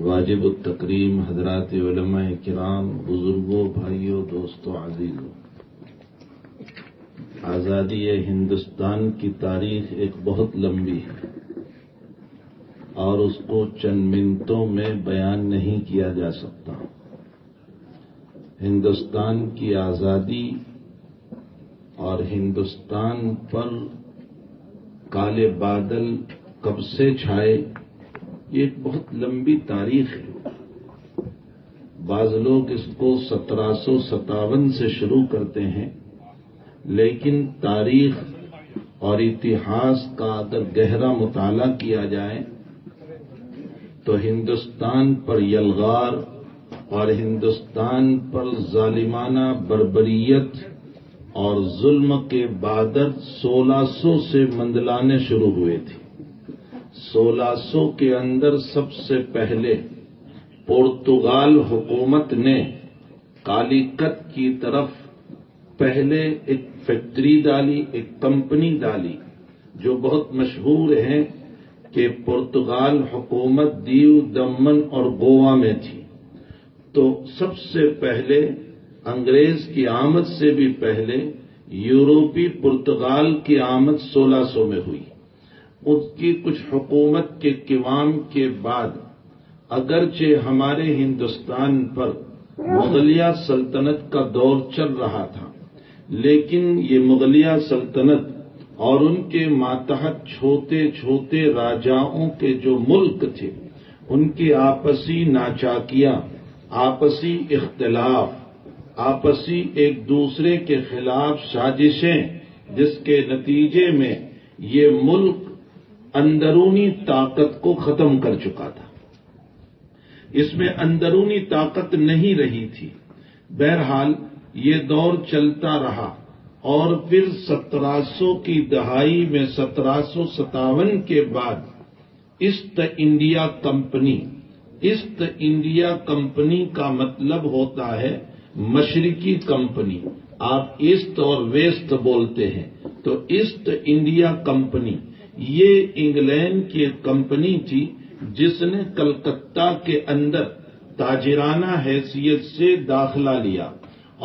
واجب التکریم حضرات علماء کرام، بزرگوں، بھائیوں، دوستوں، عزیزوں، آزادی ہندوستان کی تاریخ ایک بہت لمبی ہے اور اس کو چند منٹوں میں بیان نہیں کیا جا سکتا۔ ہندوستان کی آزادی اور ہندوستان پر کالے بادل کب سے چھائے، یہ ایک بہت لمبی تاریخ ہے۔ بعض لوگ اس کو 1757 سے شروع کرتے ہیں، لیکن تاریخ اور اتہاس کا اگر گہرا مطالعہ کیا جائے تو ہندوستان پر یلغار اور ہندوستان پر ظالمانہ بربریت اور ظلم کے بادل 1600 سے مندلانے شروع ہوئے تھے۔ 1600 کے اندر سب سے پہلے پرتگال حکومت نے کالی کت کی طرف پہلے ایک فیکٹری ڈالی، ایک کمپنی ڈالی جو بہت مشہور ہے کہ پرتگال حکومت دیو، دمن اور گوا میں تھی۔ تو سب سے پہلے انگریز کی آمد سے بھی پہلے یورپی پرتگال کی آمد 1600 میں ہوئی۔ اس کی کچھ حکومت کے قیام کے بعد اگرچہ ہمارے ہندوستان پر مغلیہ سلطنت کا دور چل رہا تھا، لیکن یہ مغلیہ سلطنت اور ان کے ماتحت چھوٹے چھوٹے راجاؤں کے جو ملک تھے، ان کی آپسی ناچاکیاں، آپسی اختلاف، آپسی ایک دوسرے کے خلاف سازشیں، جس کے نتیجے میں یہ ملک اندرونی طاقت کو ختم کر چکا تھا۔ اس میں اندرونی طاقت نہیں رہی تھی۔ بہرحال یہ دور چلتا رہا اور پھر 1700 کی دہائی میں 1757 کے بعد East India company, East India company کا مطلب ہوتا ہے مشرقی کمپنی، آپ ایسٹ اور ویسٹ بولتے ہیں، تو ایسٹ انڈیا کمپنی یہ انگلینڈ کی ایک کمپنی تھی جس نے کلکتہ کے اندر تاجرانہ حیثیت سے داخلہ لیا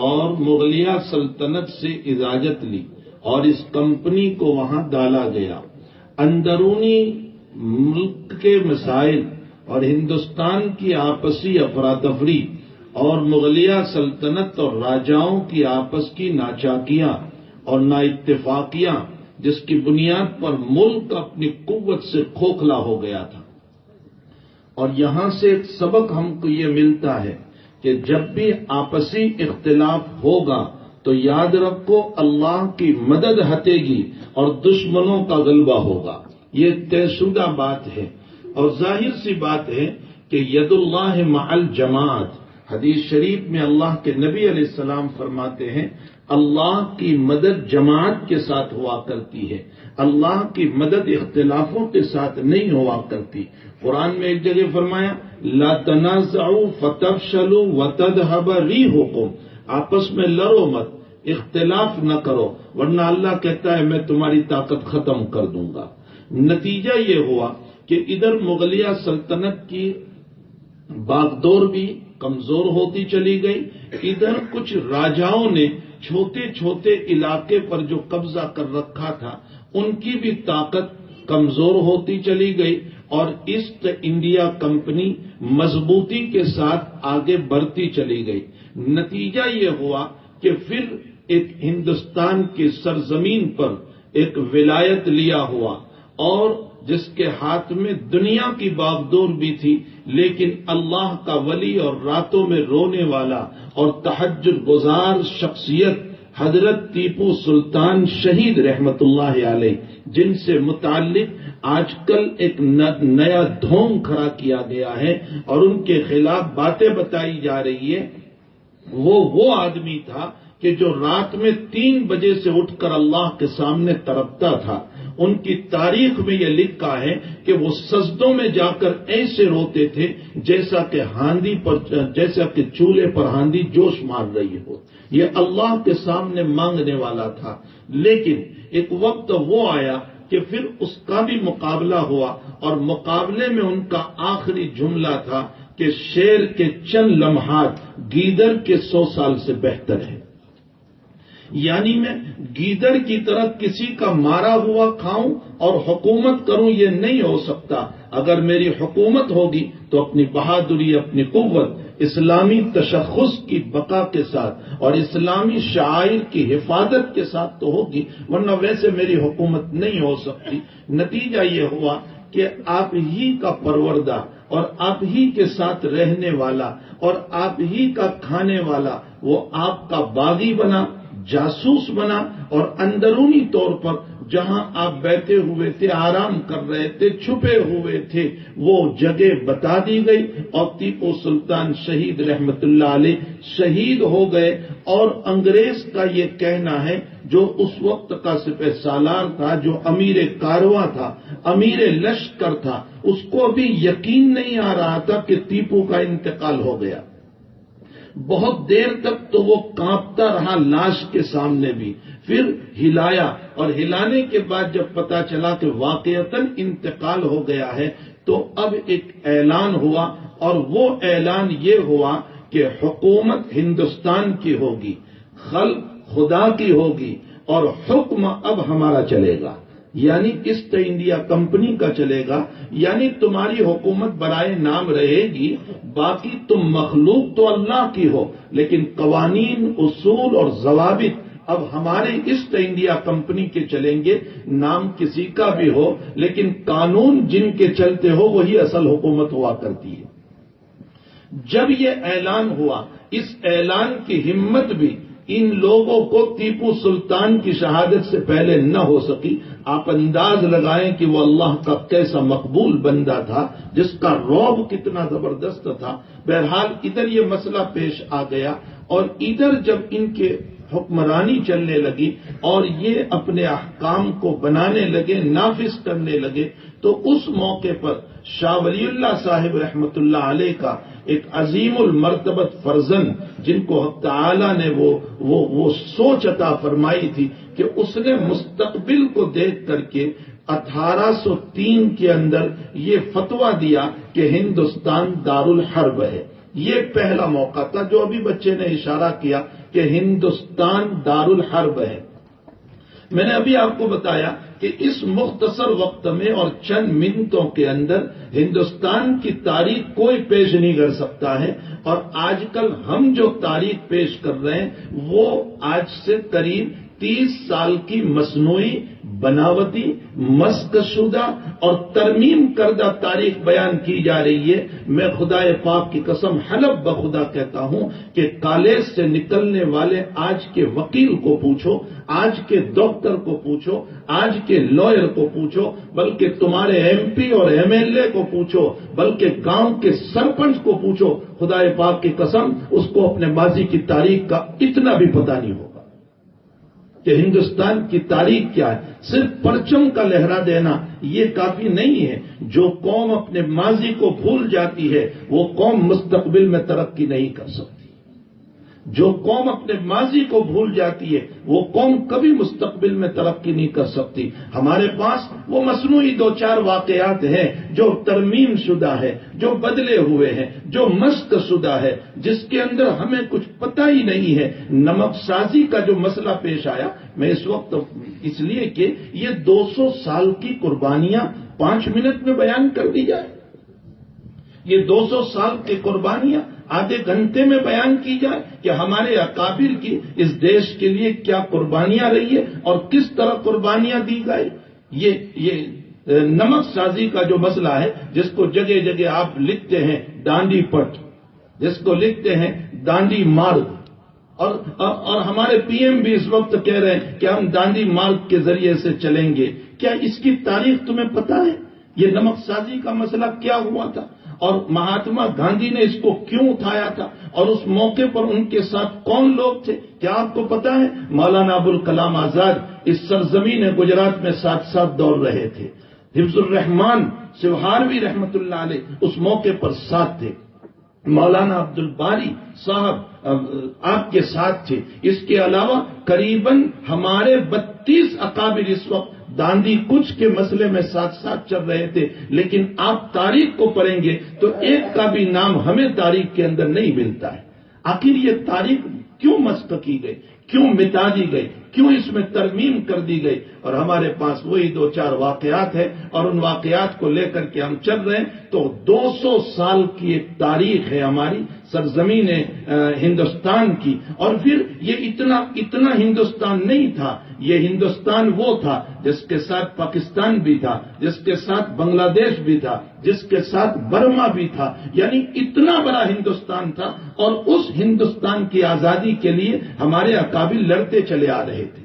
اور مغلیہ سلطنت سے اجازت لی اور اس کمپنی کو وہاں ڈالا گیا۔ اندرونی ملک کے مسائل اور ہندوستان کی آپسی افراتفری اور مغلیہ سلطنت اور راجاؤں کی آپس کی ناچاکیاں اور نااتفاقیاں، جس کی بنیاد پر ملک اپنی قوت سے کھوکھلا ہو گیا تھا۔ اور یہاں سے ایک سبق ہم کو یہ ملتا ہے کہ جب بھی آپسی اختلاف ہوگا تو یاد رکھو اللہ کی مدد ہٹے گی اور دشمنوں کا غلبہ ہوگا۔ یہ طے شدہ بات ہے اور ظاہر سی بات ہے کہ ید اللہ مع الجماعت، حدیث شریف میں اللہ کے نبی علیہ السلام فرماتے ہیں اللہ کی مدد جماعت کے ساتھ ہوا کرتی ہے، اللہ کی مدد اختلافوں کے ساتھ نہیں ہوا کرتی۔ قرآن میں ایک جگہ فرمایا لا تنازعوا فتفشلوا وتذهب ريحكم، آپس میں لڑو مت، اختلاف نہ کرو ورنہ اللہ کہتا ہے میں تمہاری طاقت ختم کر دوں گا۔ نتیجہ یہ ہوا کہ ادھر مغلیہ سلطنت کی باغدور بھی کمزور ہوتی چلی گئی، ادھر کچھ راجاؤں نے چھوٹے چھوٹے علاقے پر جو قبضہ کر رکھا تھا ان کی بھی طاقت کمزور ہوتی چلی گئی اور ایسٹ انڈیا کمپنی مضبوطی کے ساتھ آگے بڑھتی چلی گئی۔ نتیجہ یہ ہوا کہ پھر ایک ہندوستان کی سرزمین پر ایک ولایت لیا ہوا اور جس کے ہاتھ میں دنیا کی باغدور بھی تھی، لیکن اللہ کا ولی اور راتوں میں رونے والا اور تہجد گزار شخصیت حضرت ٹیپو سلطان شہید رحمت اللہ علیہ، جن سے متعلق آج کل ایک نیا ڈھونگ کھڑا کیا گیا ہے اور ان کے خلاف باتیں بتائی جا رہی ہے۔ وہ آدمی تھا کہ جو رات میں 3 بجے سے اٹھ کر اللہ کے سامنے تڑپتا تھا۔ ان کی تاریخ میں یہ لکھا ہے کہ وہ سجدوں میں جا کر ایسے روتے تھے جیسا کہ چولہے پر ہاندی جوش مار رہی ہو۔ یہ اللہ کے سامنے مانگنے والا تھا، لیکن ایک وقت وہ آیا کہ پھر اس کا بھی مقابلہ ہوا اور مقابلے میں ان کا آخری جملہ تھا کہ شیر کے چند لمحات گیدڑ کے 100 سال سے بہتر ہے. یعنی میں گیدڑ کی طرح کسی کا مارا ہوا کھاؤں اور حکومت کروں، یہ نہیں ہو سکتا. اگر میری حکومت ہوگی تو اپنی بہادری، اپنی قوت اسلامی تشخص کی بقا کے ساتھ اور اسلامی شعائر کی حفاظت کے ساتھ تو ہوگی، ورنہ ویسے میری حکومت نہیں ہو سکتی. نتیجہ یہ ہوا کہ آپ ہی کا پروردہ اور آپ ہی کے ساتھ رہنے والا اور آپ ہی کا کھانے والا وہ آپ کا باغی بنا، جاسوس بنا، اور اندرونی طور پر جہاں آپ بیٹھے ہوئے تھے، آرام کر رہے تھے، چھپے ہوئے تھے، وہ جگہ بتا دی گئی اور ٹیپو سلطان شہید رحمت اللہ علیہ شہید ہو گئے. اور انگریز کا یہ کہنا ہے، جو اس وقت کا سپہ سالار تھا، جو امیر کارواں تھا، امیر لشکر تھا، اس کو بھی یقین نہیں آ رہا تھا کہ ٹیپو کا انتقال ہو گیا. بہت دیر تک تو وہ کانپتا رہا لاش کے سامنے بھی، پھر ہلایا، اور ہلانے کے بعد جب پتا چلا کہ واقعتاً انتقال ہو گیا ہے تو اب ایک اعلان ہوا، اور وہ اعلان یہ ہوا کہ حکومت ہندوستان کی ہوگی، خلق خدا کی ہوگی، اور حکم اب ہمارا چلے گا، یعنی ایسٹ انڈیا کمپنی کا چلے گا. یعنی تمہاری حکومت برائے نام رہے گی، باقی تم مخلوق تو اللہ کی ہو، لیکن قوانین، اصول اور ضوابط اب ہمارے ایسٹ انڈیا کمپنی کے چلیں گے. نام کسی کا بھی ہو، لیکن قانون جن کے چلتے ہو وہی اصل حکومت ہوا کرتی ہے. جب یہ اعلان ہوا، اس اعلان کی ہمت بھی ان لوگوں کو ٹیپو سلطان کی شہادت سے پہلے نہ ہو سکی. آپ انداز لگائیں کہ وہ اللہ کا کیسا مقبول بندہ تھا، جس کا رعب کتنا زبردست تھا. بہرحال ادھر یہ مسئلہ پیش آ گیا، اور ادھر جب ان کے حکمرانی چلنے لگی اور یہ اپنے احکام کو بنانے لگے، نافذ کرنے لگے، تو اس موقع پر شاہ ولی اللہ صاحب رحمت اللہ علیہ کا ایک عظیم المرتبت فرزند، جن کو حق تعالی نے وہ سوچ عطا فرمائی تھی کہ اس نے مستقبل کو دیکھ کر کے 1803 کے اندر یہ فتویٰ دیا کہ ہندوستان دارالحرب ہے. یہ پہلا موقع تھا، جو ابھی بچے نے اشارہ کیا کہ ہندوستان دارالحرب ہے. میں نے ابھی آپ کو بتایا کہ اس مختصر وقت میں اور چند منٹوں کے اندر ہندوستان کی تاریخ کوئی پیش نہیں کر سکتا ہے. اور آج کل ہم جو تاریخ پیش کر رہے ہیں وہ آج سے قریب 30 سال کی مصنوعی، بناوٹی، مسخ شدہ اور ترمیم کردہ تاریخ بیان کی جا رہی ہے. میں خدا پاک کی قسم حلف بخدا کہتا ہوں کہ کالج سے نکلنے والے آج کے وکیل کو پوچھو، آج کے ڈاکٹر کو پوچھو، آج کے لائر کو پوچھو، بلکہ تمہارے ایم پی اور ایم ایل اے کو پوچھو، بلکہ گاؤں کے سرپنچ کو پوچھو، خدا پاک کی قسم اس کو اپنے ماضی کی تاریخ کا اتنا بھی پتہ نہیں ہوگا کہ ہندوستان کی تاریخ کیا ہے. صرف پرچم کا لہرا دینا یہ کافی نہیں ہے. جو قوم اپنے ماضی کو بھول جاتی ہے وہ قوم مستقبل میں ترقی نہیں کر سکتی. جو قوم اپنے ماضی کو بھول جاتی ہے وہ قوم کبھی مستقبل میں ترقی نہیں کر سکتی. ہمارے پاس وہ مصنوعی 2-4 واقعات ہیں جو ترمیم شدہ ہے، جو بدلے ہوئے ہیں، جو مسخ شدہ ہے، جس کے اندر ہمیں کچھ پتہ ہی نہیں ہے. نمک سازی کا جو مسئلہ پیش آیا، میں اس وقت اس لیے کہ یہ 200 سال کی قربانیاں 5 منٹ میں بیان کر دی جائے، یہ 200 سال کی قربانیاں آدھے گھنٹے میں بیان کی جائے کہ ہمارے اکابر کی اس دیش کے لیے کیا قربانیاں رہی ہے اور کس طرح قربانیاں دی گئی. یہ نمک سازی کا جو مسئلہ ہے، جس کو جگہ جگہ آپ لکھتے ہیں ڈانڈی پٹ، جس کو لکھتے ہیں ڈانڈی مارگ، اور ہمارے پی ایم بھی اس وقت کہہ رہے ہیں کہ ہم ڈانڈی مارگ کے ذریعے سے چلیں گے. کیا اس کی تاریخ تمہیں پتہ ہے؟ یہ نمک سازی کا مسئلہ کیا ہوا تھا اور مہاتما گاندھی نے اس کو کیوں اٹھایا تھا، اور اس موقع پر ان کے ساتھ کون لوگ تھے؟ کیا آپ کو پتا ہے؟ مولانا ابوالکلام آزاد اس سرزمین گجرات میں ساتھ دوڑ رہے تھے. حفظ الرحمان سوہاروی رحمت اللہ علیہ اس موقع پر ساتھ تھے. مولانا عبد الباری صاحب آپ کے ساتھ تھے. اس کے علاوہ قریباً ہمارے 32 اکابر اس وقت داندی کچھ کے مسئلے میں ساتھ ساتھ چل رہے تھے، لیکن آپ تاریخ کو پڑھیں گے تو ایک کا بھی نام ہمیں تاریخ کے اندر نہیں ملتا ہے۔ آخر یہ تاریخ کیوں مسخ کی گئی، کیوں مٹا دی گئی، کیوں اس میں ترمیم کر دی گئی؟ اور ہمارے پاس وہی 2-4 واقعات ہیں، اور ان واقعات کو لے کر کے ہم چل رہے ہیں۔ تو 200 سال کی ایک تاریخ ہے ہماری سرزمین ہندوستان کی، اور پھر یہ اتنا ہندوستان نہیں تھا، یہ ہندوستان وہ تھا جس کے ساتھ پاکستان بھی تھا، جس کے ساتھ بنگلہ دیش بھی تھا، جس کے ساتھ برما بھی تھا، یعنی اتنا بڑا ہندوستان تھا، اور اس ہندوستان کی آزادی کے لیے ہمارے اکابر لڑتے چلے آ رہے تھے۔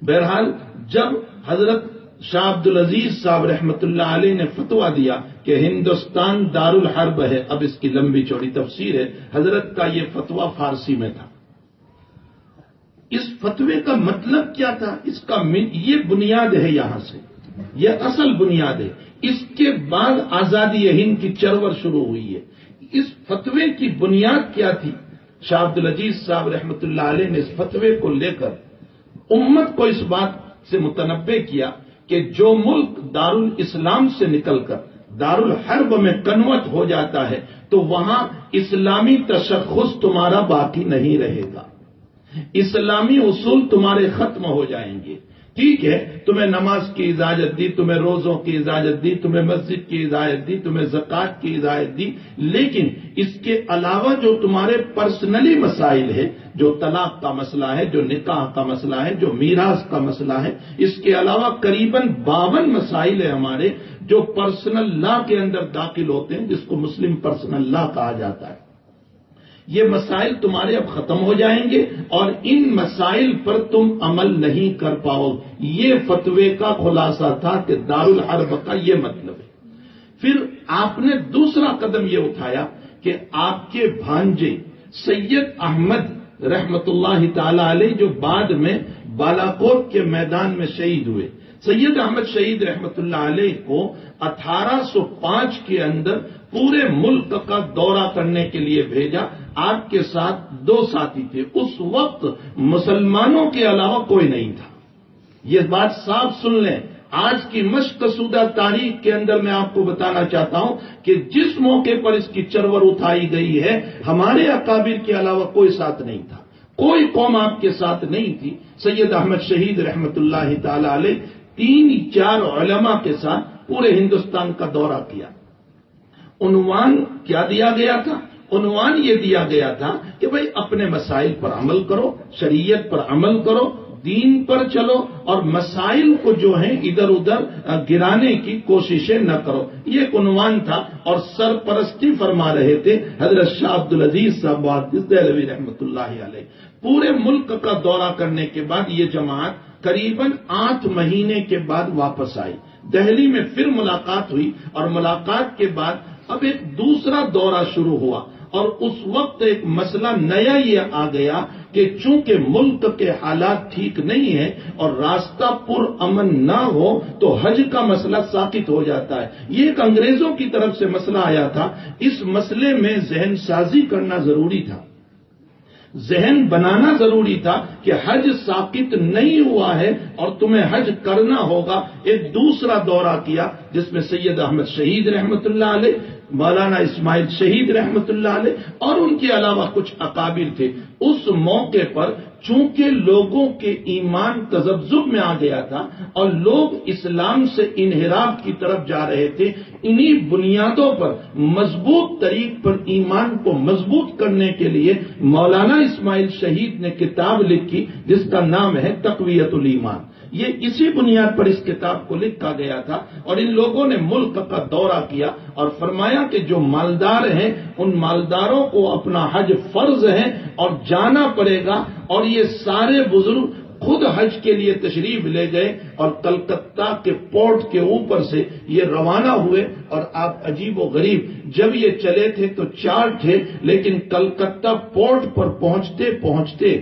بہرحال جب حضرت شاہ عبد العزیز صاحب رحمت اللہ علیہ نے فتویٰ دیا کہ ہندوستان دارالحرب ہے، اب اس کی لمبی چوڑی تفسیر ہے، حضرت کا یہ فتویٰ فارسی میں تھا۔ اس فتوے کا مطلب کیا تھا؟ اس کا یہ بنیاد ہے، یہاں سے یہ اصل بنیاد ہے۔ اس کے بعد آزادی ہند کی چرور شروع ہوئی ہے۔ اس فتوے کی بنیاد کیا تھی؟ شاہ عبد العزیز صاحب رحمت اللہ علیہ نے اس فتوے کو لے کر امت کو اس بات سے متنبع کیا کہ جو ملک دارالاسلام سے نکل کر دارالحرب میں کنورٹ ہو جاتا ہے تو وہاں اسلامی تشخص تمہارا باقی نہیں رہے گا، اسلامی اصول تمہارے ختم ہو جائیں گے۔ ٹھیک ہے، تمہیں نماز کی اجازت دی، تمہیں روزوں کی اجازت دی، تمہیں مسجد کی اجازت دی، تمہیں زکوٰۃ کی اجازت دی، لیکن اس کے علاوہ جو تمہارے پرسنلی مسائل ہے، جو طلاق کا مسئلہ ہے، جو نکاح کا مسئلہ ہے، جو میراث کا مسئلہ ہے، اس کے علاوہ قریباً 52 مسائل ہیں ہمارے جو پرسنل لا کے اندر داخل ہوتے ہیں، جس کو مسلم پرسنل لا کہا جاتا ہے۔ یہ مسائل تمہارے اب ختم ہو جائیں گے اور ان مسائل پر تم عمل نہیں کر پاؤ۔ یہ فتوے کا خلاصہ تھا کہ دارالحرب کا یہ مطلب ہے۔ پھر آپ نے دوسرا قدم یہ اٹھایا کہ آپ کے بھانجے سید احمد رحمت اللہ تعالی علیہ، جو بعد میں بالاکوٹ کے میدان میں شہید ہوئے، سید احمد شہید رحمت اللہ علیہ کو 1805 کے اندر پورے ملک کا دورہ کرنے کے لیے بھیجا۔ آپ کے ساتھ 2 ساتھی تھے، اس وقت مسلمانوں کے علاوہ کوئی نہیں تھا۔ یہ بات صاف سن لیں، آج کی مشق شدہ تاریخ کے اندر میں آپ کو بتانا چاہتا ہوں کہ جس موقع پر اس کی چرور اٹھائی گئی ہے، ہمارے اکابر کے علاوہ کوئی ساتھ نہیں تھا، کوئی قوم آپ کے ساتھ نہیں تھی۔ سید احمد شہید رحمت اللہ تعالی علیہ 3-4 علماء کے ساتھ پورے ہندوستان کا دورہ کیا۔ عنوان کیا دیا گیا تھا؟ عنوان یہ دیا گیا تھا کہ بھئی اپنے مسائل پر عمل کرو، شریعت پر عمل کرو، دین پر چلو، اور مسائل کو جو ہیں ادھر ادھر گرانے کی کوششیں نہ کرو۔ یہ ایک عنوان تھا، اور سرپرستی فرما رہے تھے حضرت شاہ عبد العزیز صاحب دہلوی رحمۃ اللہ علیہ۔ پورے ملک کا دورہ کرنے کے بعد یہ جماعت قریباً 8 مہینے کے بعد واپس آئی۔ دہلی میں پھر ملاقات ہوئی، اور ملاقات کے بعد اب ایک دوسرا دورہ شروع ہوا، اور اس وقت ایک مسئلہ نیا یہ آ گیا کہ چونکہ ملک کے حالات ٹھیک نہیں ہیں اور راستہ پر امن نہ ہو تو حج کا مسئلہ ساقط ہو جاتا ہے۔ یہ ایک انگریزوں کی طرف سے مسئلہ آیا تھا۔ اس مسئلے میں ذہن سازی کرنا ضروری تھا، ذہن بنانا ضروری تھا کہ حج ساقط نہیں ہوا ہے اور تمہیں حج کرنا ہوگا۔ ایک دوسرا دورہ کیا جس میں سید احمد شہید رحمت اللہ علیہ، مولانا اسماعیل شہید رحمت اللہ علیہ اور ان کے علاوہ کچھ اکابر تھے۔ اس موقع پر چونکہ لوگوں کے ایمان تذبذب میں آ گیا تھا اور لوگ اسلام سے انحراف کی طرف جا رہے تھے، انہی بنیادوں پر مضبوط طریق پر ایمان کو مضبوط کرنے کے لیے مولانا اسماعیل شہید نے کتاب لکھی جس کا نام ہے تقویت الایمان۔ یہ اسی بنیاد پر اس کتاب کو لکھا گیا تھا، اور ان لوگوں نے ملک کا دورہ کیا اور فرمایا کہ جو مالدار ہیں ان مالداروں کو اپنا حج فرض ہے اور جانا پڑے گا، اور یہ سارے بزرگ خود حج کے لیے تشریف لے گئے اور کلکتہ کے پورٹ کے اوپر سے یہ روانہ ہوئے۔ اور آپ عجیب و غریب، جب یہ چلے تھے تو 4 تھے، لیکن کلکتہ پورٹ پر پہنچتے پہنچتے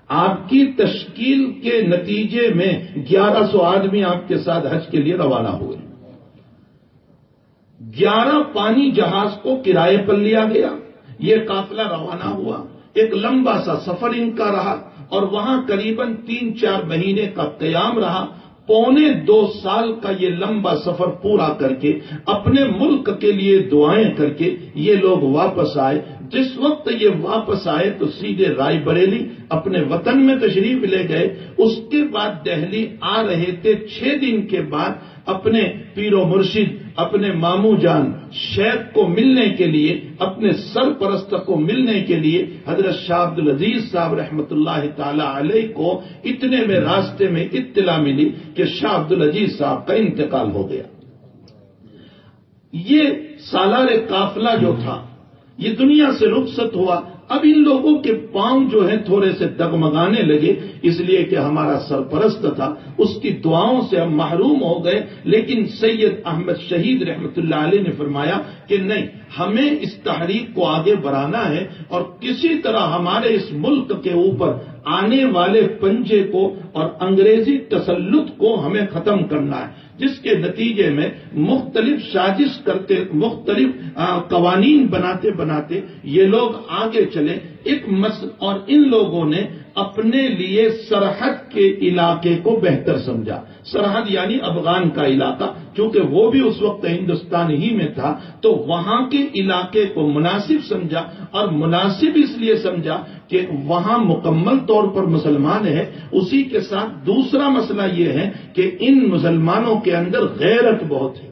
آپ کی تشکیل کے نتیجے میں 1100 آدمی آپ کے ساتھ حج کے لیے روانہ ہوئے۔ 11 پانی جہاز کو کرائے پر لیا گیا، یہ قافلہ روانہ ہوا، ایک لمبا سا سفر ان کا رہا، اور وہاں قریباً 3-4 مہینے کا قیام رہا. 2.25 سال کا یہ لمبا سفر پورا کر کے اپنے ملک کے لیے دعائیں کر کے یہ لوگ واپس آئے. جس وقت یہ واپس آئے تو سیدھے رائے بریلی اپنے وطن میں تشریف لے گئے. اس کے بعد دہلی آ رہے تھے. 6 دن کے بعد اپنے پیر و مرشد، اپنے ماموں جان شیخ کو ملنے کے لیے، اپنے سرپرست کو ملنے کے لیے حضرت شاہ عبد العزیز صاحب رحمۃ اللہ تعالی علیہ کو اتنے میں راستے میں اطلاع ملی کہ شاہ عبد العزیز صاحب کا انتقال ہو گیا. یہ سالار قافلہ جو تھا یہ دنیا سے رخصت ہوا. اب ان لوگوں کے پاؤں جو ہیں تھوڑے سے ڈگمگانے لگے، اس لیے کہ ہمارا سرپرست تھا، اس کی دعاؤں سے ہم محروم ہو گئے. لیکن سید احمد شہید رحمت اللہ علیہ نے فرمایا کہ نہیں، ہمیں اس تحریک کو آگے بڑھانا ہے اور کسی طرح ہمارے اس ملک کے اوپر آنے والے پنجے کو اور انگریزی تسلط کو ہمیں ختم کرنا ہے. جس کے نتیجے میں مختلف سازش کرتے، مختلف قوانین بناتے بناتے یہ لوگ آگے چلے. اور ان لوگوں نے اپنے لیے سرحد کے علاقے کو بہتر سمجھا. سرحد یعنی افغان کا علاقہ، چونکہ وہ بھی اس وقت ہندوستان ہی میں تھا، تو وہاں کے علاقے کو مناسب سمجھا. اور مناسب اس لیے سمجھا کہ وہاں مکمل طور پر مسلمان ہے. اسی کے ساتھ دوسرا مسئلہ یہ ہے کہ ان مسلمانوں کے اندر غیرت بہت ہے.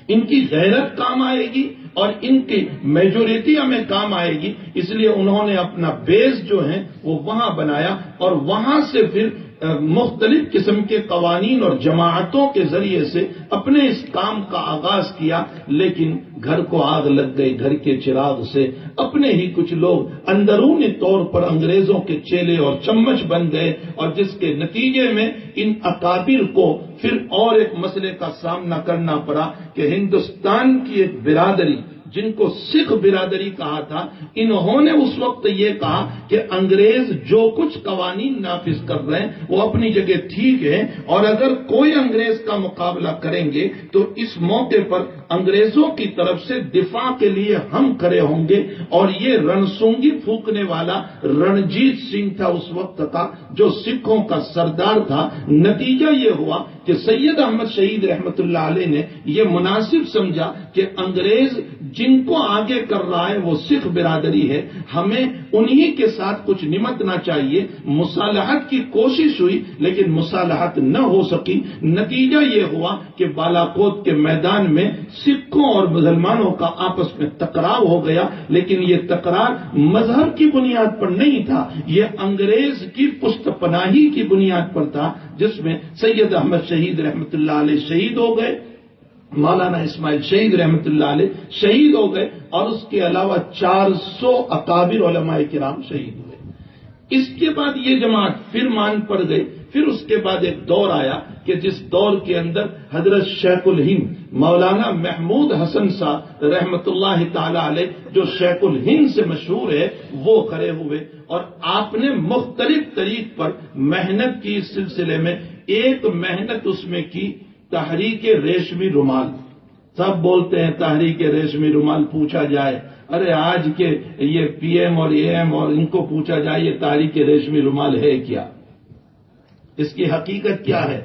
ان کی غیرت کام آئے گی اور ان کی میجورٹی ہمیں کام آئے گی. اس لیے انہوں نے اپنا بیس جو ہے وہ وہاں بنایا اور وہاں سے پھر مختلف قسم کے قوانین اور جماعتوں کے ذریعے سے اپنے اس کام کا آغاز کیا. لیکن گھر کو آگ لگ گئی گھر کے چراغ سے. اپنے ہی کچھ لوگ اندرونی طور پر انگریزوں کے چیلے اور چمچ بن گئے اور جس کے نتیجے میں ان اکابر کو پھر اور ایک مسئلے کا سامنا کرنا پڑا کہ ہندوستان کی ایک برادری جن کو سکھ برادری کہا تھا، انہوں نے اس وقت یہ کہا کہ انگریز جو کچھ قوانین نافذ کر رہے ہیں وہ اپنی جگہ ٹھیک ہے، اور اگر کوئی انگریز کا مقابلہ کریں گے تو اس موقع پر انگریزوں کی طرف سے دفاع کے لیے ہم کھڑے ہوں گے. اور یہ رنسونگی پھونکنے والا رنجیت سنگھ تھا اس وقت کا، جو سکھوں کا سردار تھا. نتیجہ یہ ہوا کہ سید احمد شہید رحمت اللہ علیہ نے یہ مناسب سمجھا کہ انگریز جن کو آگے کر رہا ہے وہ سکھ برادری ہے، ہمیں انہی کے ساتھ کچھ نمٹنا چاہیے. مصالحت کی کوشش ہوئی لیکن مصالحت نہ ہو سکی. نتیجہ یہ ہوا کہ بالاکوٹ کے میدان میں سکھوں اور مسلمانوں کا آپس میں ٹکراؤ ہو گیا. لیکن یہ ٹکراؤ مذہب کی بنیاد پر نہیں تھا، یہ انگریز کی پشت پناہی کی بنیاد پر تھا، جس میں سید احمد شہید رحمت اللہ علیہ شہید ہو گئے، مولانا اسماعیل شہید رحمت اللہ علیہ شہید ہو گئے، اور اس کے علاوہ 400 اکابر علماء کرام شہید ہوئے. اس کے بعد یہ جماعت پھر مان پڑ گئی. پھر اس کے بعد ایک دور آیا کہ جس دور کے اندر حضرت شیخ الہند مولانا محمود حسن صاحب رحمت اللہ تعالی علیہ، جو شیخ الہند سے مشہور ہے، وہ کھڑے ہوئے اور آپ نے مختلف طریق پر محنت کی. اس سلسلے میں ایک محنت اس میں کی تحریک ریشمی رومال. سب بولتے ہیں تحریک ریشمی رومال. پوچھا جائے ارے آج کے یہ پی ایم اور اے ایم اور ان کو پوچھا جائے یہ تحریک ریشمی رومال ہے کیا، اس کی حقیقت کیا ہے؟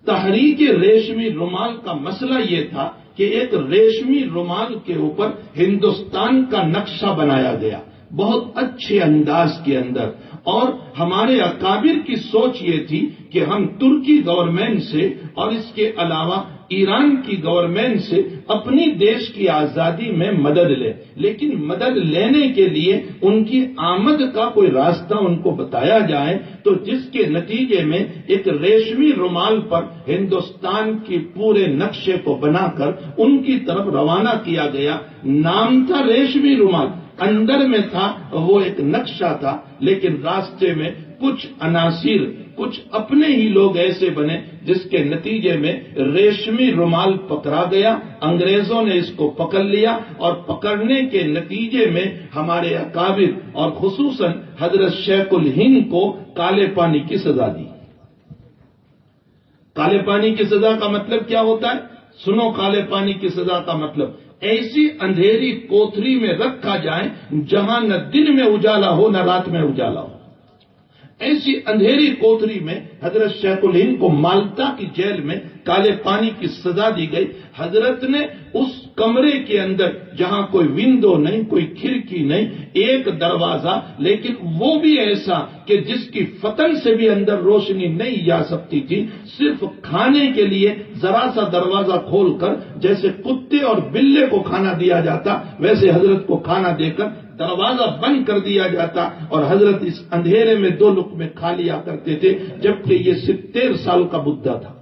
تحریک ریشمی رومال کا مسئلہ یہ تھا کہ ایک ریشمی رومال کے اوپر ہندوستان کا نقشہ بنایا گیا بہت اچھے انداز کے اندر. اور ہمارے اکابر کی سوچ یہ تھی کہ ہم ترکی گورنمنٹ سے اور اس کے علاوہ ایران کی گورنمنٹ سے اپنی دیش کی آزادی میں مدد لیں، لیکن مدد لینے کے لیے ان کی آمد کا کوئی راستہ ان کو بتایا جائے. تو جس کے نتیجے میں ایک ریشمی رومال پر ہندوستان کی پورے نقشے کو بنا کر ان کی طرف روانہ کیا گیا. نام تھا ریشمی رومال، اندر میں تھا وہ ایک نقشہ تھا، لیکن راستے میں کچھ عناصر، کچھ اپنے ہی لوگ ایسے بنے جس کے نتیجے میں ریشمی رومال پکڑا گیا. انگریزوں نے اس کو پکڑ لیا اور پکڑنے کے نتیجے میں ہمارے اکابر اور خصوصاً حضرت شیخ الہند کو کالے پانی کی سزا دی. کالے پانی کی سزا کا مطلب کیا ہوتا ہے؟ سنو کالے پانی کی سزا کا مطلب ایسی اندھیری کوتھری میں رکھا جائے جہاں نہ دن میں اجالا ہو نہ رات میں اجالا ہو. ایسی اندھیری کوتھری میں حضرت شیخ الہند کو مالٹا کی جیل میں کالے پانی کی سزا دی گئی. حضرت نے اس کمرے کے اندر جہاں کوئی ونڈو نہیں، کوئی کھڑکی نہیں، ایک دروازہ، لیکن وہ بھی ایسا کہ جس کی فتن سے بھی اندر روشنی نہیں جا سکتی تھی، صرف کھانے کے لیے ذرا سا دروازہ کھول کر جیسے کتے اور بلے کو کھانا دیا جاتا ویسے حضرت کو کھانا دے کر دروازہ بند کر دیا جاتا اور حضرت اس اندھیرے میں 2 لقمے کھا لیا کرتے تھے، جبکہ یہ 70 سال کا بڈھا تھا.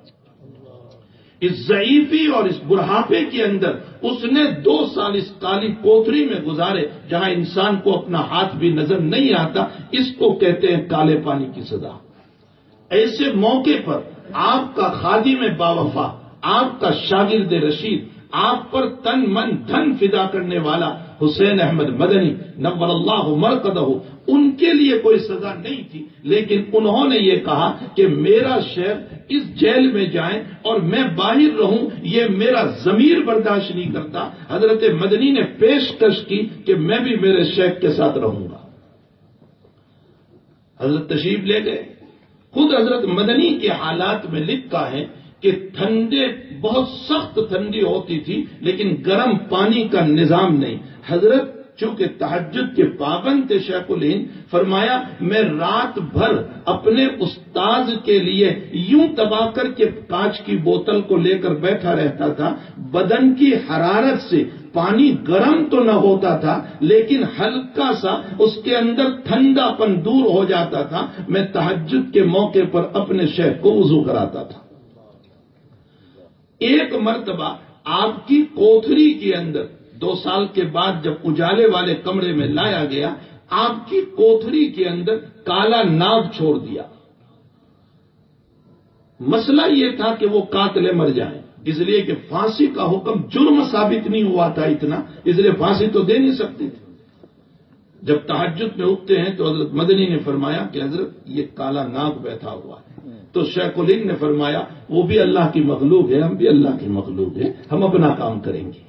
اس ضعیفی اور اس بڑھاپے کے اندر اس نے 2 سال اس کالی کوتھری میں گزارے جہاں انسان کو اپنا ہاتھ بھی نظر نہیں آتا. اس کو کہتے ہیں کالے پانی کی سزا. ایسے موقع پر آپ کا خادم باوفا، آپ کا شاگرد رشید، آپ پر تن من دھن فدا کرنے والا حسین احمد مدنی نور اللہ مرقدہ، ان کے لیے کوئی سزا نہیں تھی، لیکن انہوں نے یہ کہا کہ میرا شیخ اس جیل میں جائیں اور میں باہر رہوں، یہ میرا ضمیر برداشت نہیں کرتا. حضرت مدنی نے پیشکش کی کہ میں بھی میرے شیخ کے ساتھ رہوں گا. حضرت تشریف لے گئے. خود حضرت مدنی کے حالات میں لکھا ہے کہ ٹھنڈے بہت سخت ٹھنڈی ہوتی تھی لیکن گرم پانی کا نظام نہیں. حضرت چونکہ تہجد کے پابند تھے شیخ الہند، فرمایا میں رات بھر اپنے استاذ کے لیے یوں دبا کر کے کانچ کی بوتل کو لے کر بیٹھا رہتا تھا. بدن کی حرارت سے پانی گرم تو نہ ہوتا تھا لیکن ہلکا سا اس کے اندر ٹھنڈا پن دور ہو جاتا تھا. میں تہجد کے موقع پر اپنے شیخ کو وضو کراتا تھا. ایک مرتبہ آپ کی کوتھری کے اندر 2 سال کے بعد جب اجالے والے کمرے میں لایا گیا، آپ کی کوتھری کے اندر کالا ناگ چھوڑ دیا. مسئلہ یہ تھا کہ وہ قاتل مر جائیں، اس لیے کہ پھانسی کا حکم جرم ثابت نہیں ہوا تھا اتنا، اس لیے پھانسی تو دے نہیں سکتے تھے. جب تہجد میں اٹھتے ہیں تو حضرت مدنی نے فرمایا کہ حضرت یہ کالا ناگ بیٹھا ہوا ہے. تو شیخ الہند نے فرمایا وہ بھی اللہ کی مخلوق ہے، ہم بھی اللہ کی مخلوق ہے، ہم اپنا کام کریں گے.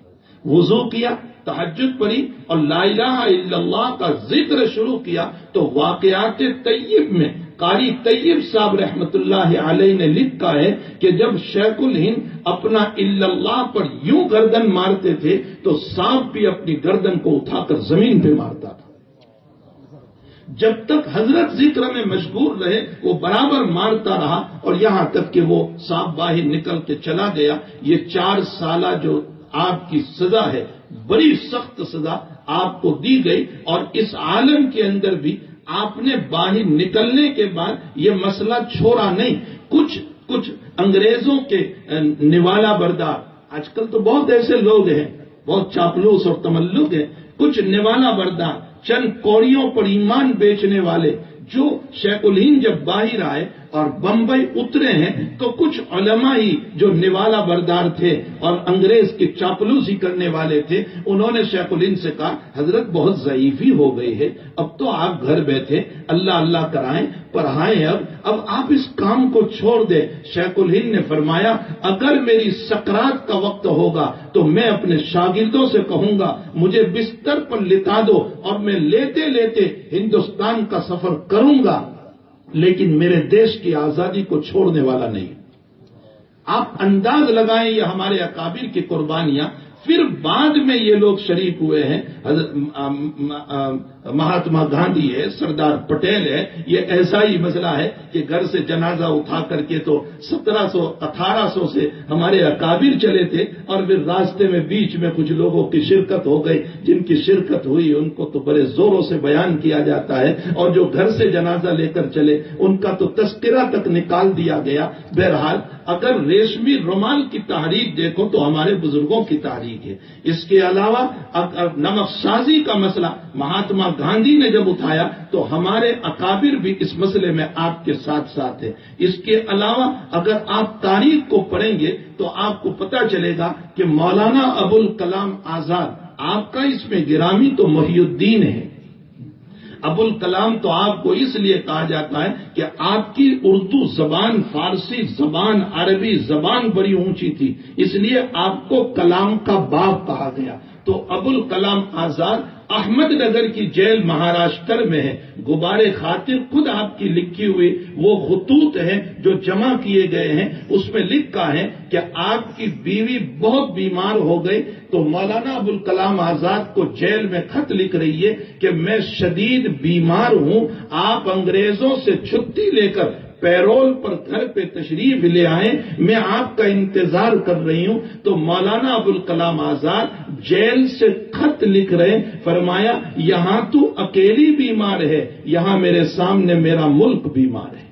وضو کیا، تہجد پڑھی اور لا الہ الا اللہ کا ذکر شروع کیا تو واقعات طیب میں قاری طیب صاحب رحمت اللہ علیہ نے لکھا ہے کہ جب شیخ الہند اپنا الا اللہ پر یوں گردن مارتے تھے تو سانپ بھی اپنی گردن کو اٹھا کر زمین پہ مارتا تھا. جب تک حضرت ذکر میں مشغول رہے وہ برابر مارتا رہا اور یہاں تک کہ وہ سانپ باہر نکل کے چلا گیا. یہ 4 سالہ جو آپ کی سزا ہے، بڑی سخت سزا آپ کو دی گئی. اور اس عالم کے اندر بھی آپ نے باہر نکلنے کے بعد یہ مسئلہ چھوڑا نہیں. کچھ انگریزوں کے نوالا بردار، آج کل تو بہت ایسے لوگ ہیں، بہت چاپلوس اور تملق ہیں، کچھ نوالا بردار، چند کوڑیوں پر ایمان بیچنے والے جو شیخ الہند جب باہر آئے اور بمبئی اترے ہیں تو کچھ علماء ہی جو نوالا بردار تھے اور انگریز کی چاپلوسی کرنے والے تھے، انہوں نے شیخ الہند سے کہا حضرت بہت ضعیفی ہو گئی ہے، اب تو آپ گھر بیٹھے اللہ اللہ کرائیں، پڑھائیں، اب آپ اس کام کو چھوڑ دیں. شیخ الہند نے فرمایا اگر میری سکرات کا وقت ہوگا تو میں اپنے شاگردوں سے کہوں گا مجھے بستر پر لٹا دو اور میں لیتے لیتے ہندوستان کا سفر کروں گا، لیکن میرے دیش کی آزادی کو چھوڑنے والا نہیں. آپ انداز لگائیں یہ ہمارے اکابر کی قربانیاں. پھر بعد میں یہ لوگ شریک ہوئے ہیں، مہاتما گاندھی ہے، سردار پٹیل ہے. یہ ایسا ہی مسئلہ ہے کہ گھر سے جنازہ اٹھا کر کے تو 1700-1800 سے ہمارے اکابر چلے تھے اور پھر راستے میں بیچ میں کچھ لوگوں کی شرکت ہو گئی. جن کی شرکت ہوئی ان کو تو بڑے زوروں سے بیان کیا جاتا ہے اور جو گھر سے جنازہ لے کر چلے ان کا تو تذکرہ تک نکال دیا گیا. بہرحال اگر ریشمی رومال کی تحریک دیکھو تو ہمارے بزرگوں کی تحریک ہے. اس کے علاوہ نمک سازی کا مسئلہ مہاتما گاندھی نے جب اٹھایا تو ہمارے اکابر بھی اس مسئلے میں آپ کے ساتھ ساتھ ہیں. اس کے علاوہ اگر آپ تاریخ کو پڑھیں گے تو آپ کو پتہ چلے گا کہ مولانا ابوالکلام آزاد آپ کا اس میں گرامی تو محی الدین ہے. ابو الکلام تو آپ کو اس لیے کہا جاتا ہے کہ آپ کی اردو زبان، فارسی زبان، عربی زبان بڑی اونچی تھی، اس لیے آپ کو کلام کا باپ کہا گیا۔ تو ابو الکلام آزاد احمد نگر کی جیل مہاراشٹر میں ہے۔ غبار خاطر خود آپ کی لکھی ہوئی وہ خطوط ہیں جو جمع کیے گئے ہیں، اس میں لکھا ہے کہ آپ کی بیوی بہت بیمار ہو گئی تو مولانا ابو الکلام آزاد کو جیل میں خط لکھ رہی ہے کہ میں شدید بیمار ہوں، آپ انگریزوں سے چھٹی لے کر پیرول پر گھر پہ تشریف لے آئیں، میں آپ کا انتظار کر رہی ہوں۔ تو مولانا ابو الکلام آزاد جیل سے خط لکھ رہے، فرمایا یہاں تو اکیلی بیمار ہے، یہاں میرے سامنے میرا ملک بیمار ہے۔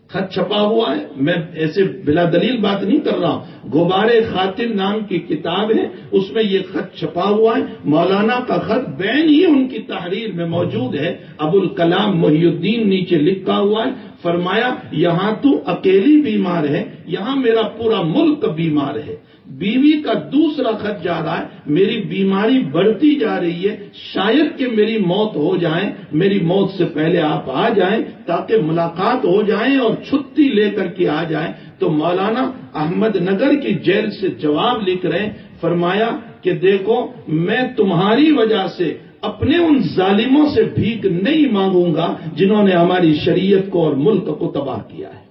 خط چھپا ہوا ہے، میں ایسے بلا دلیل بات نہیں کر رہا ہوں، غبار خاطر نام کی کتاب ہے، اس میں یہ خط چھپا ہوا ہے، مولانا کا خط بین ہی ان کی تحریر میں موجود ہے۔ ابو الکلام محی الدین نیچے لکھا ہوا ہے، فرمایا یہاں تو اکیلی بیمار ہے، یہاں میرا پورا ملک بیمار ہے۔ بیوی کا دوسرا خط جا رہا ہے، میری بیماری بڑھتی جا رہی ہے، شاید کہ میری موت ہو جائے، میری موت سے پہلے آپ آ جائیں تاکہ ملاقات ہو جائیں اور چھٹی لے کر کے آ جائیں۔ تو مولانا احمد نگر کی جیل سے جواب لکھ رہے ہیں، فرمایا کہ دیکھو میں تمہاری وجہ سے اپنے ان ظالموں سے بھیک نہیں مانگوں گا جنہوں نے ہماری شریعت کو اور ملک کو تباہ کیا ہے۔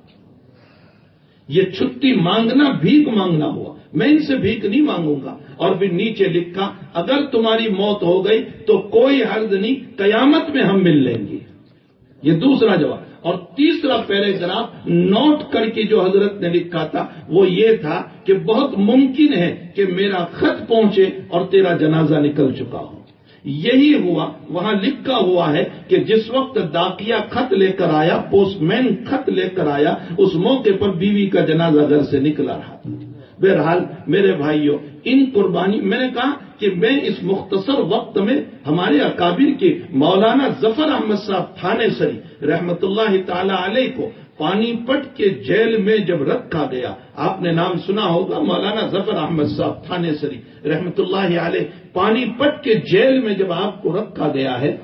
یہ چھٹی مانگنا بھیک مانگنا ہوا، میں ان سے بھیک نہیں مانگوں گا۔ اور پھر نیچے لکھا اگر تمہاری موت ہو گئی تو کوئی حرج نہیں، قیامت میں ہم مل لیں گے۔ یہ دوسرا جواب۔ اور تیسرا پیراگراف نوٹ کر کے جو حضرت نے لکھا تھا وہ یہ تھا کہ بہت ممکن ہے کہ میرا خط پہنچے اور تیرا جنازہ نکل چکا ہو۔ یہی ہوا، وہاں لکھا ہوا ہے کہ جس وقت ڈاکیا خط لے کر آیا، پوسٹ مین خط لے کر آیا، اس موقع پر بیوی کا جنازہ گھر سے نکل رہا تھا۔ بہرحال میرے بھائیوں، ان قربانی میں نے کہا کہ میں اس مختصر وقت میں ہمارے اکابر کے مولانا ظفر احمد صاحب تھانے سری رحمت اللہ تعالی علیہ کو پانی پت کے جیل میں جب رکھا گیا، آپ نے نام سنا ہوگا مولانا ظفر احمد صاحب تھانے سری رحمت اللہ علیہ، پانی پت کے جیل میں جب آپ کو رکھا گیا ہے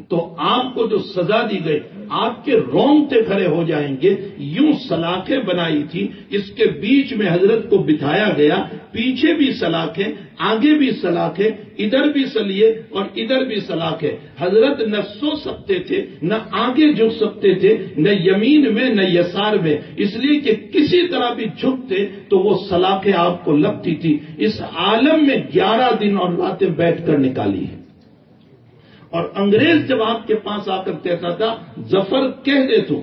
تو آپ کو جو سزا دی گئی، آپ کے رونگٹے کھڑے ہو جائیں گے، یوں سلاخیں بنائی تھی، اس کے بیچ میں حضرت کو بٹھایا گیا، پیچھے بھی سلاخیں، آگے بھی سلاخیں، ادھر بھی سلیے اور ادھر بھی سلاخیں۔ حضرت نہ سو سکتے تھے، نہ آگے جھک سکتے تھے، نہ یمین میں نہ یسار میں، اس لیے کہ کسی طرح بھی جھکتے تو وہ سلاخیں آپ کو لگتی تھی۔ اس عالم میں 11 دن اور راتیں بیٹھ کر نکالی ہے۔ اور انگریز جب آپ کے پاس آ کر کہتا تھا ظفر کہہ دے تو،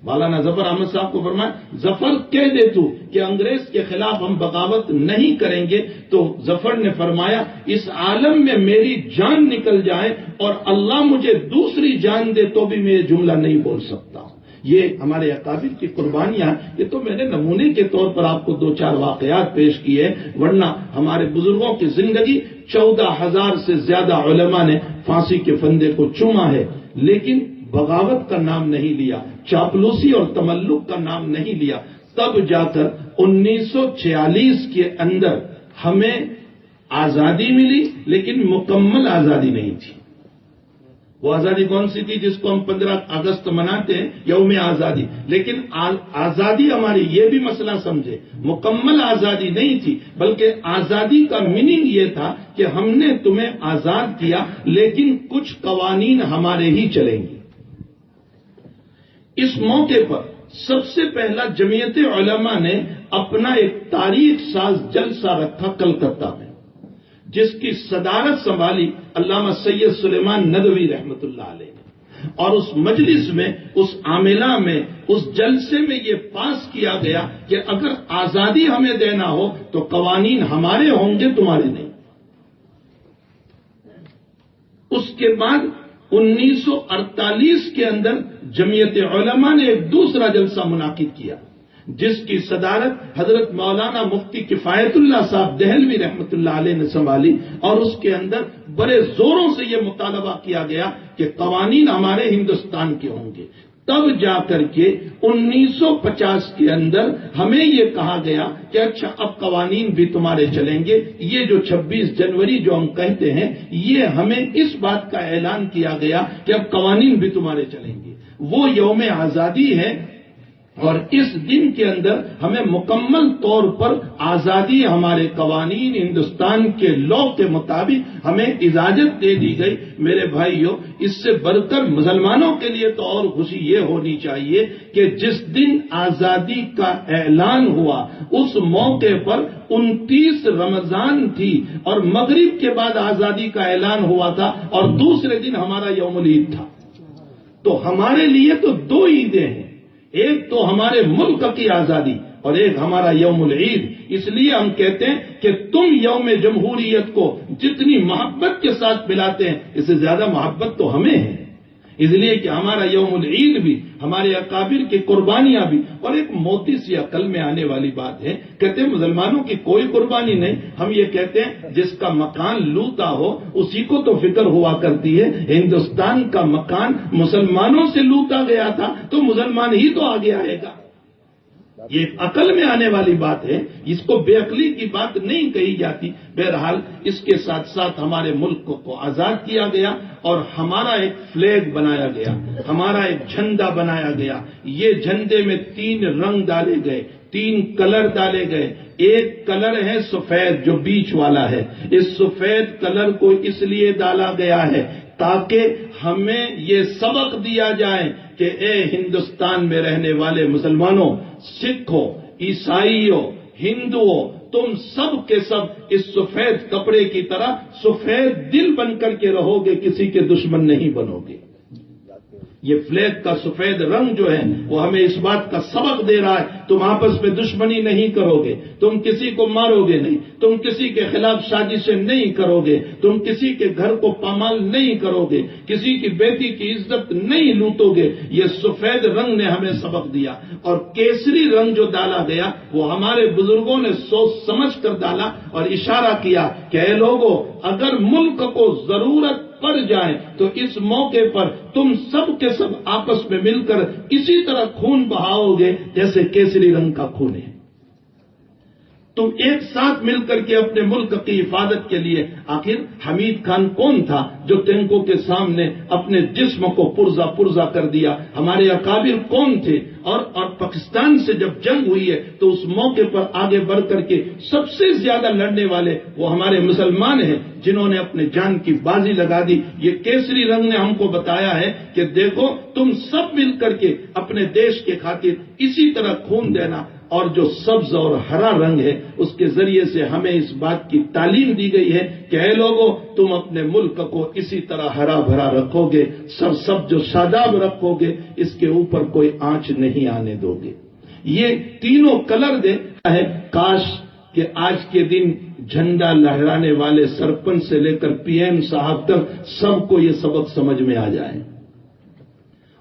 مولانا ظفر احمد صاحب کو فرمایا ظفر کہہ دے تو کہ انگریز کے خلاف ہم بغاوت نہیں کریں گے، تو ظفر نے فرمایا اس عالم میں میری جان نکل جائے اور اللہ مجھے دوسری جان دے تو بھی میں یہ جملہ نہیں بول سکتا ہوں۔ یہ ہمارے اکابر کی قربانیاں، یہ تو میں نے نمونے کے طور پر آپ کو 2-4 واقعات پیش کیے، ورنہ ہمارے بزرگوں کی زندگی 14,000 سے زیادہ علماء نے پھانسی کے پھندے کو چوما ہے، لیکن بغاوت کا نام نہیں لیا، چاپلوسی اور تملق کا نام نہیں لیا۔ تب جا کر 1946 کے اندر ہمیں آزادی ملی، لیکن مکمل آزادی نہیں تھی۔ وہ آزادی کون سی تھی جس کو ہم 15 اگست مناتے ہیں، یوم آزادی، لیکن آزادی ہماری، یہ بھی مسئلہ سمجھے، مکمل آزادی نہیں تھی، بلکہ آزادی کا میننگ یہ تھا کہ ہم نے تمہیں آزاد کیا لیکن کچھ قوانین ہمارے ہی چلیں گے۔ اس موقع پر سب سے پہلا جمعیت علماء نے اپنا ایک تاریخ ساز جلسہ رکھا کلکتہ میں، جس کی صدارت سنبھالی علامہ سید سلیمان ندوی رحمت اللہ علیہ نے، اور اس مجلس میں، اس عاملہ میں، اس جلسے میں یہ پاس کیا گیا کہ اگر آزادی ہمیں دینا ہو تو قوانین ہمارے ہوں گے، تمہارے نہیں۔ اس کے بعد 1948 کے اندر جمعیت علماء نے ایک دوسرا جلسہ منعقد کیا، جس کی صدارت حضرت مولانا مفتی کفایت اللہ صاحب دہلوی رحمت اللہ علیہ نے سنبھالی، اور اس کے اندر بڑے زوروں سے یہ مطالبہ کیا گیا کہ قوانین ہمارے ہندوستان کے ہوں گے۔ تب جا کر کے 1950 کے اندر ہمیں یہ کہا گیا کہ اچھا اب قوانین بھی تمہارے چلیں گے. یہ جو 26 جنوری جو ہم کہتے ہیں یہ ہمیں اس بات کا اعلان کیا گیا کہ اب قوانین بھی تمہارے چلیں گے. وہ یوم آزادی ہے اور اس دن کے اندر ہمیں مکمل طور پر آزادی ہمارے قوانین ہندوستان کے لا کے مطابق ہمیں اجازت دے دی گئی. میرے بھائیوں اس سے بڑھ کر مسلمانوں کے لیے تو اور خوشی یہ ہونی چاہیے کہ جس دن آزادی کا اعلان ہوا اس موقع پر 29 رمضان تھی اور مغرب کے بعد آزادی کا اعلان ہوا تھا اور دوسرے دن ہمارا یوم العید تھا. تو ہمارے لیے تو 2 عیدیں ہیں، ایک تو ہمارے ملک کی آزادی اور ایک ہمارا یوم العید. اس لیے ہم کہتے ہیں کہ تم یوم جمہوریت کو جتنی محبت کے ساتھ ملاتے ہیں اس سے زیادہ محبت تو ہمیں ہے، اس لیے کہ ہمارا یوم العید بھی، ہمارے اکابر کی قربانیاں بھی. اور ایک موٹی سی عقل میں آنے والی بات ہے، کہتے ہیں مسلمانوں کی کوئی قربانی نہیں. ہم یہ کہتے ہیں جس کا مکان لوٹا ہو اسی کو تو فکر ہوا کرتی ہے. ہندوستان کا مکان مسلمانوں سے لوٹا گیا تھا تو مسلمان ہی تو آگے آئے گا. یہ ایک عقل میں آنے والی بات ہے، اس کو بے عقلی کی بات نہیں کہی جاتی. بہرحال اس کے ساتھ ساتھ ہمارے ملک کو آزاد کیا گیا اور ہمارا ایک فلیگ بنایا گیا، ہمارا ایک جھنڈا بنایا گیا. یہ جھنڈے میں 3 رنگ ڈالے گئے، 3 کلر ڈالے گئے. ایک کلر ہے سفید جو بیچ والا ہے. اس سفید کلر کو اس لیے ڈالا گیا ہے تاکہ ہمیں یہ سبق دیا جائے کہ اے ہندوستان میں رہنے والے مسلمانوں، سکھوں، عیسائیوں، ہندوؤں، تم سب کے سب اس سفید کپڑے کی طرح سفید دل بن کر کے رہو گے، کسی کے دشمن نہیں بنو گے. یہ فلیگ کا سفید رنگ جو ہے وہ ہمیں اس بات کا سبق دے رہا ہے تم آپس میں دشمنی نہیں کرو گے، تم کسی کو مارو گے نہیں، تم کسی کے خلاف سازشیں نہیں کرو گے، تم کسی کے گھر کو پامال نہیں کرو گے، کسی کی بیٹی کی عزت نہیں لوٹو گے. یہ سفید رنگ نے ہمیں سبق دیا. اور کیسری رنگ جو ڈالا گیا وہ ہمارے بزرگوں نے سوچ سمجھ کر ڈالا اور اشارہ کیا کہ اے لوگوں، اگر ملک کو ضرورت پڑ جائے تو اس موقع پر تم سب کے سب آپس میں مل کر اسی طرح خون بہاؤ گے جیسے کیسری رنگ کا خون ہے. تم ایک ساتھ مل کر کے اپنے ملک کی حفاظت کے لیے. آخر حمید خان کون تھا جو ٹینکوں کے سامنے اپنے جسم کو پرزا کر دیا؟ ہمارے اکابر کون تھے؟ اور پاکستان سے جب جنگ ہوئی ہے تو اس موقع پر آگے بڑھ کر کے سب سے زیادہ لڑنے والے وہ ہمارے مسلمان ہیں جنہوں نے اپنے جان کی بازی لگا دی. یہ کیسری رنگ نے ہم کو بتایا ہے کہ دیکھو تم سب مل کر کے اپنے دیش کے خاطر اسی طرح خون دینا. اور جو سبز اور ہرا رنگ ہے اس کے ذریعے سے ہمیں اس بات کی تعلیم دی گئی ہے کہ اے لوگوں، تم اپنے ملک کو اسی طرح ہرا بھرا رکھو گے، سب جو شاداب رکھو گے، اس کے اوپر کوئی آنچ نہیں آنے دو گے. یہ تینوں کلر دیتا ہے. کاش کہ آج کے دن جھنڈا لہرانے والے سرپنچ سے لے کر پی ایم صاحب تک سب کو یہ سبق سمجھ میں آ جائے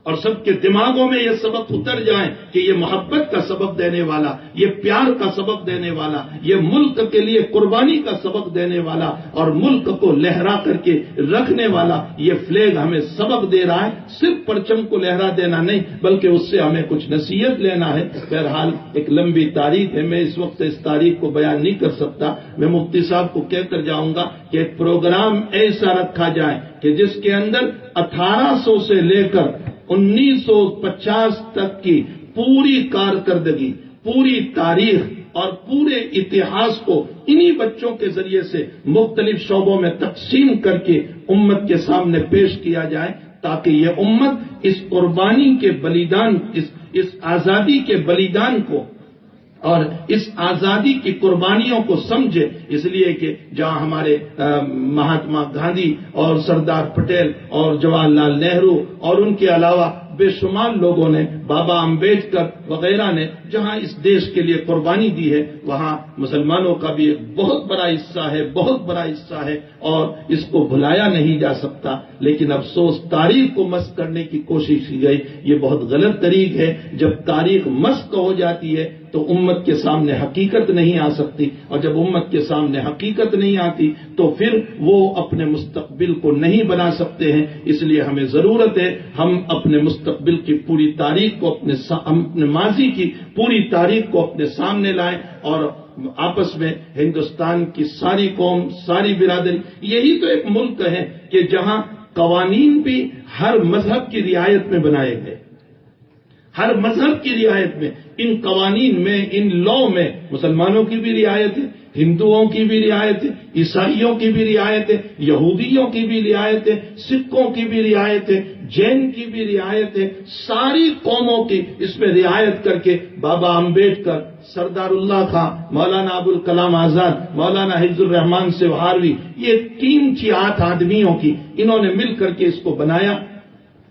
اور سب کے دماغوں میں یہ سبق اتر جائیں کہ یہ محبت کا سبق دینے والا، یہ پیار کا سبق دینے والا، یہ ملک کے لیے قربانی کا سبق دینے والا اور ملک کو لہرا کر کے رکھنے والا یہ فلیگ ہمیں سبق دے رہا ہے. صرف پرچم کو لہرا دینا نہیں بلکہ اس سے ہمیں کچھ نصیحت لینا ہے. بہرحال ایک لمبی تاریخ ہے، میں اس وقت اس تاریخ کو بیان نہیں کر سکتا. میں مفتی صاحب کو کہہ کر جاؤں گا کہ ایک پروگرام ایسا رکھا جائے کہ جس کے اندر 1800 سے لے کر 1950 تک کی پوری کارکردگی، پوری تاریخ اور پورے اتہاس کو انہی بچوں کے ذریعے سے مختلف شعبوں میں تقسیم کر کے امت کے سامنے پیش کیا جائے تاکہ یہ امت اس قربانی کے بلیدان، اس آزادی کے بلیدان کو اور اس آزادی کی قربانیوں کو سمجھے. اس لیے کہ جہاں ہمارے مہاتما گاندھی اور سردار پٹیل اور جواہر لال نہرو اور ان کے علاوہ بے شمار لوگوں نے بابا امبیڈکر وغیرہ نے جہاں اس دیش کے لیے قربانی دی ہے وہاں مسلمانوں کا بھی ایک بہت بڑا حصہ ہے، بہت بڑا حصہ ہے، اور اس کو بھلایا نہیں جا سکتا۔ لیکن افسوس تاریخ کو مسخ کرنے کی کوشش کی گئی، یہ بہت غلط طریق ہے۔ جب تاریخ مسخ ہو جاتی ہے تو امت کے سامنے حقیقت نہیں آ سکتی، اور جب امت کے سامنے حقیقت نہیں آتی تو پھر وہ اپنے مستقبل کو نہیں بنا سکتے ہیں۔ اس لیے ہمیں ضرورت ہے ہم اپنے مستقبل کی پوری تاریخ کو اپنے ماضی کی پوری تاریخ کو اپنے سامنے لائیں، اور آپس میں ہندوستان کی ساری قوم، ساری برادری، یہی تو ایک ملک ہے کہ جہاں قوانین بھی ہر مذہب کی رعایت میں بنائے گئے، ہر مذہب کی رعایت میں۔ ان قوانین میں، ان لا میں مسلمانوں کی بھی رعایت ہے، ہندوؤں کی بھی رعایت ہے، عیسائیوں کی بھی رعایت ہے، یہودیوں کی بھی رعایت ہے، سکھوں کی بھی رعایت ہے، جین کی بھی رعایت ہے، ساری قوموں کی اس میں رعایت کر کے بابا امبیڈکر، سردار اللہ خان، مولانا ابوالکلام آزاد، مولانا حفظ الرحمان سیوہاروی، یہ 3-8 آدمیوں کی انہوں نے مل کر کے اس کو بنایا،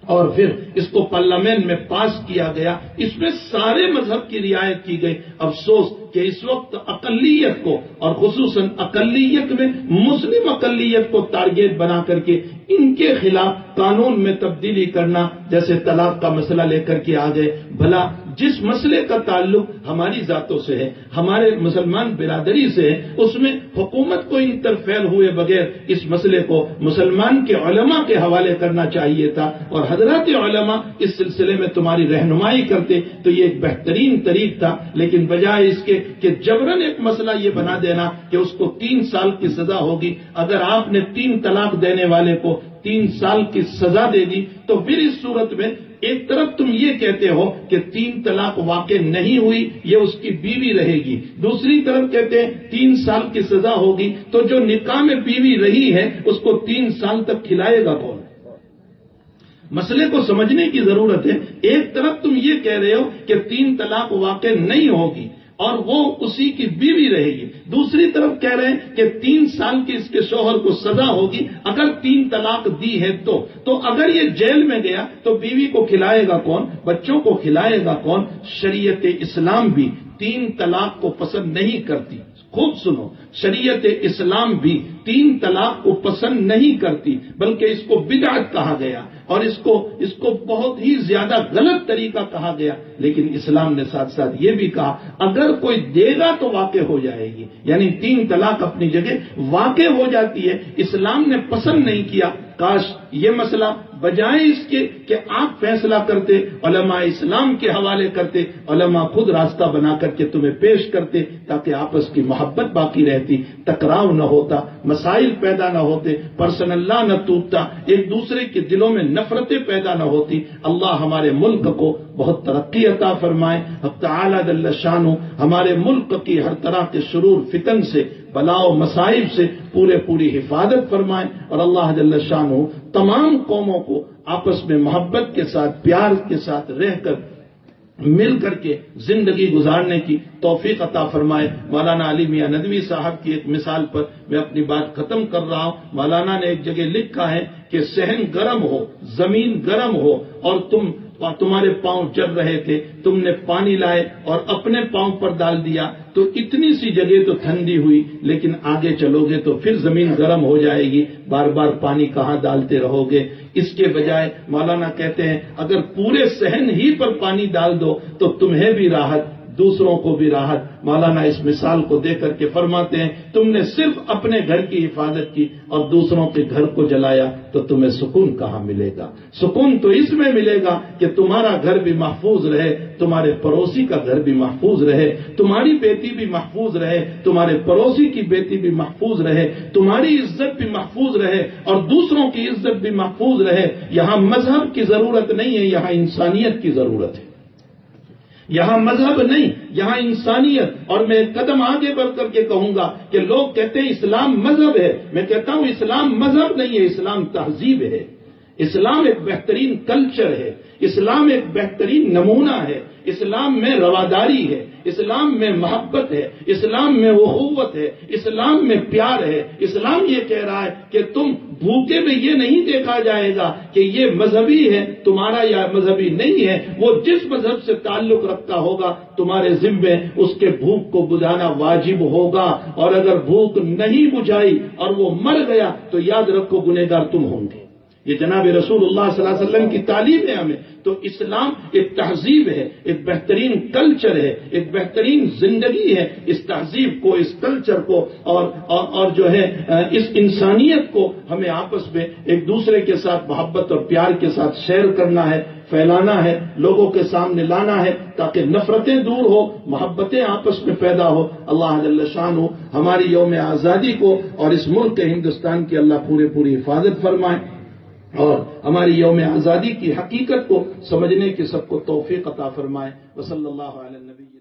اور پھر اس کو پارلیمنٹ میں پاس کیا گیا۔ اس میں سارے مذہب کی رعایت کی گئی۔ افسوس کہ اس وقت اقلیت کو، اور خصوصاً اقلیت میں مسلم اقلیت کو ٹارگیٹ بنا کر کے ان کے خلاف قانون میں تبدیلی کرنا، جیسے طلاق کا مسئلہ لے کر کے آ گئے۔ بھلا جس مسئلے کا تعلق ہماری ذاتوں سے ہے، ہمارے مسلمان برادری سے ہے، اس میں حکومت کو انٹرفیئر ہوئے بغیر اس مسئلے کو مسلمان کے علماء کے حوالے کرنا چاہیے تھا، اور حضرات علماء اس سلسلے میں تمہاری رہنمائی کرتے تو یہ ایک بہترین طریق تھا۔ لیکن بجائے اس کے کہ جبراً ایک مسئلہ یہ بنا دینا کہ اس کو 3 سال کی سزا ہوگی، اگر آپ نے 3 طلاق دینے والے کو 3 سال کی سزا دے دی تو پھر اس صورت میں ایک طرف تم یہ کہتے ہو کہ 3 طلاق واقع نہیں ہوئی، یہ اس کی بیوی رہے گی، دوسری طرف کہتے ہیں 3 سال کی سزا ہوگی، تو جو نکاح میں بیوی رہی ہے اس کو 3 سال تک کھلائے گا کون؟ مسئلے کو سمجھنے کی ضرورت ہے۔ ایک طرف تم یہ کہہ رہے ہو کہ 3 طلاق واقع نہیں ہوگی اور وہ اسی کی بیوی رہے گی، دوسری طرف کہہ رہے ہیں کہ 3 سال کی اس کے شوہر کو سزا ہوگی اگر 3 طلاق دی ہے تو اگر یہ جیل میں گیا تو بیوی کو کھلائے گا کون؟ بچوں کو کھلائے گا کون؟ شریعت اسلام بھی 3 طلاق کو پسند نہیں کرتی۔ خوب سنو، شریعت اسلام بھی 3 طلاق کو پسند نہیں کرتی، بلکہ اس کو بدعت کہا گیا اور اس کو بہت ہی زیادہ غلط طریقہ کہا گیا۔ لیکن اسلام نے ساتھ ساتھ یہ بھی کہا اگر کوئی دے گا تو واقع ہو جائے گی، یعنی 3 طلاق اپنی جگہ واقع ہو جاتی ہے۔ اسلام نے پسند نہیں کیا۔ کاش یہ مسئلہ بجائے اس کے کہ آپ فیصلہ کرتے، علماء اسلام کے حوالے کرتے، علماء خود راستہ بنا کر کے تمہیں پیش کرتے، تاکہ آپس کی محبت باقی رہتی، ٹکراؤ نہ ہوتا، مسائل پیدا نہ ہوتے، پرسنل لا نہ ٹوٹتا، ایک دوسرے کے دلوں میں نفرتیں پیدا نہ ہوتی۔ اللہ ہمارے ملک کو بہت ترقی عطا فرمائے۔ حق تعالی جل شانہ ہمارے ملک کی ہر طرح کے شرور فتن سے، بلا و مصائب سے پوری حفاظت فرمائے، اور اللہ جل شانہ تمام قوموں کو آپس میں محبت کے ساتھ، پیار کے ساتھ رہ کر مل کر کے زندگی گزارنے کی توفیق عطا فرمائے۔ مولانا علی میاں ندوی صاحب کی ایک مثال پر میں اپنی بات ختم کر رہا ہوں۔ مولانا نے ایک جگہ لکھا ہے کہ صحن گرم ہو، زمین گرم ہو، اور تمہارے پاؤں جل رہے تھے، تم نے پانی لائے اور اپنے پاؤں پر ڈال دیا تو اتنی سی جگہ تو ٹھنڈی ہوئی، لیکن آگے چلو گے تو پھر زمین گرم ہو جائے گی، بار بار پانی کہاں ڈالتے رہو گے؟ اس کے بجائے مولانا کہتے ہیں اگر پورے صحن ہی پر پانی ڈال دو تو تمہیں بھی راحت، دوسروں کو بھی راحت۔ مولانا اس مثال کو دے کر کے فرماتے ہیں تم نے صرف اپنے گھر کی حفاظت کی اور دوسروں کے گھر کو جلایا تو تمہیں سکون کہاں ملے گا؟ سکون تو اس میں ملے گا کہ تمہارا گھر بھی محفوظ رہے، تمہارے پڑوسی کا گھر بھی محفوظ رہے، تمہاری بیٹی بھی محفوظ رہے، تمہارے پڑوسی کی بیٹی بھی محفوظ رہے، تمہاری عزت بھی محفوظ رہے اور دوسروں کی عزت بھی محفوظ رہے۔ یہاں مذہب کی ضرورت نہیں ہے، یہاں انسانیت کی ضرورت ہے۔ یہاں مذہب نہیں، یہاں انسانیت۔ اور میں ایک قدم آگے بڑھ کر کے کہوں گا کہ لوگ کہتے ہیں اسلام مذہب ہے، میں کہتا ہوں اسلام مذہب نہیں ہے، اسلام تہذیب ہے، اسلام ایک بہترین کلچر ہے، اسلام ایک بہترین نمونہ ہے، اسلام میں رواداری ہے، اسلام میں محبت ہے، اسلام میں اخوت ہے، اسلام میں پیار ہے۔ اسلام یہ کہہ رہا ہے کہ تم بھوکے میں یہ نہیں دیکھا جائے گا کہ یہ مذہبی ہے تمہارا یا مذہبی نہیں ہے، وہ جس مذہب سے تعلق رکھتا ہوگا تمہارے ذمے اس کے بھوک کو بجھانا واجب ہوگا، اور اگر بھوک نہیں بجھائی اور وہ مر گیا تو یاد رکھو گنہگار تم ہوں گے۔ یہ جناب رسول اللہ صلی اللہ علیہ وسلم کی تعلیم ہے ہمیں۔ تو اسلام ایک تہذیب ہے، ایک بہترین کلچر ہے، ایک بہترین زندگی ہے۔ اس تہذیب کو، اس کلچر کو اور جو ہے اس انسانیت کو ہمیں آپس میں ایک دوسرے کے ساتھ محبت اور پیار کے ساتھ شیئر کرنا ہے، پھیلانا ہے، لوگوں کے سامنے لانا ہے، تاکہ نفرتیں دور ہو، محبتیں آپس میں پیدا ہو۔ اللہ جل شانہ ہماری یوم آزادی کو اور اس ملک ہندوستان کی اللہ پوری حفاظت فرمائے، اور ہماری یوم آزادی کی حقیقت کو سمجھنے کی سب کو توفیق عطا فرمائے۔ وصلی اللہ علی النبی۔